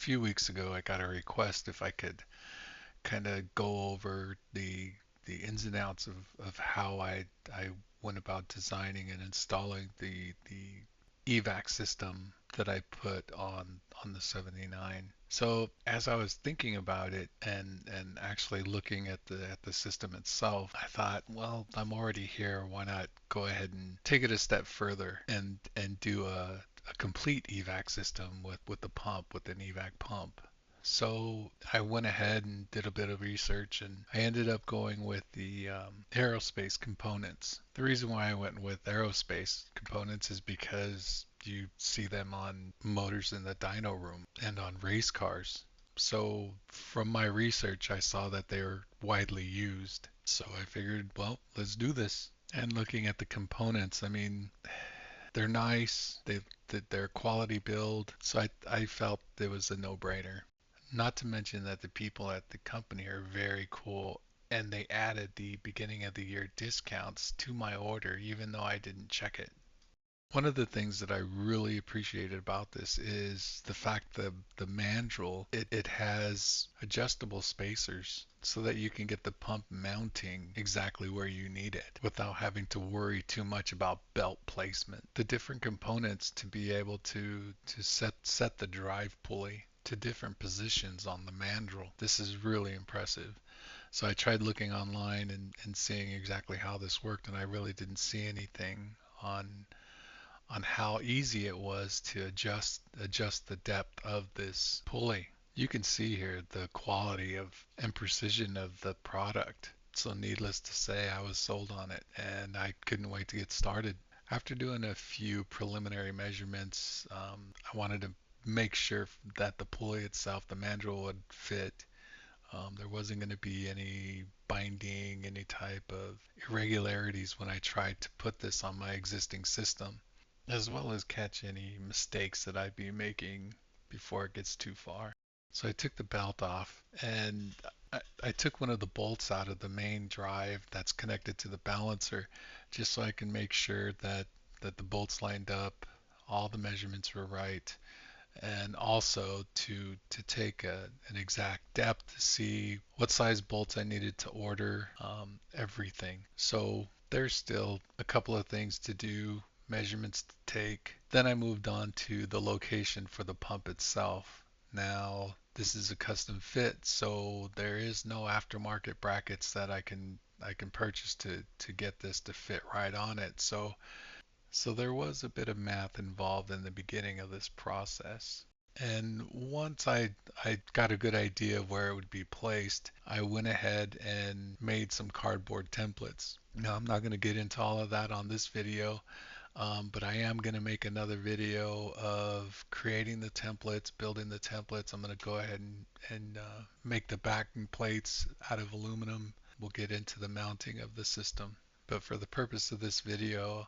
few weeks ago I got a request if I could kind of go over the ins and outs of how I went about designing and installing the evac system that I put on the 79. So as I was thinking about it and actually looking at the system itself, I thought, well, I'm already here. Why not go ahead and take it a step further and do a complete evac system with the pump, with an evac pump. So I went ahead and did a bit of research and I ended up going with the aerospace components. The reason why I went with aerospace components is because you see them on motors in the dyno room and on race cars. So from my research, I saw that they were widely used. So I figured, well, let's do this. And looking at the components, I mean, they're nice. They're quality build. So I felt it was a no-brainer. Not to mention that the people at the company are very cool and they added the beginning of the year discounts to my order even though I didn't check it. One of the things that I really appreciated about this is the fact that the mandrel, it has adjustable spacers so that you can get the pump mounting exactly where you need it without having to worry too much about belt placement. The different components to be able to set the drive pulley to different positions on the mandrel. This is really impressive. So I tried looking online and seeing exactly how this worked, and I really didn't see anything on how easy it was to adjust the depth of this pulley. You can see here the quality of and precision of the product. So needless to say, I was sold on it and I couldn't wait to get started. After doing a few preliminary measurements, I wanted to make sure that the pulley itself, the mandrel, would fit. There wasn't going to be any binding, any type of irregularities when I tried to put this on my existing system, as well as catch any mistakes that I'd be making before it gets too far. So I took the belt off and I took one of the bolts out of the main drive that's connected to the balancer just so I can make sure that the bolts lined up, all the measurements were right, and also to take an exact depth to see what size bolts I needed to order, everything. So there's still a couple of things to do, measurements to take. Then I moved on to the location for the pump itself. Now this is a custom fit, so there is no aftermarket brackets that I can purchase to get this to fit right on it. So there was a bit of math involved in the beginning of this process. And once I got a good idea of where it would be placed, I went ahead and made some cardboard templates. Now I'm not going to get into all of that on this video, but I am going to make another video of creating the templates, building the templates. I'm going to go ahead and make the backing plates out of aluminum. We'll get into the mounting of the system. But for the purpose of this video,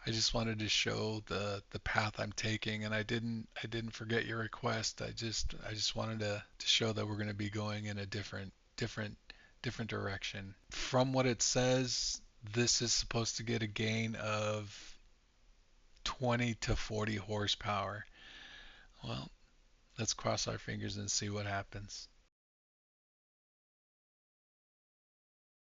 I just wanted to show the path I'm taking, and I didn't forget your request. I just wanted to show that we're going to be going in a different direction. From what it says, this is supposed to get a gain of 20 to 40 horsepower. Well, let's cross our fingers and see what happens.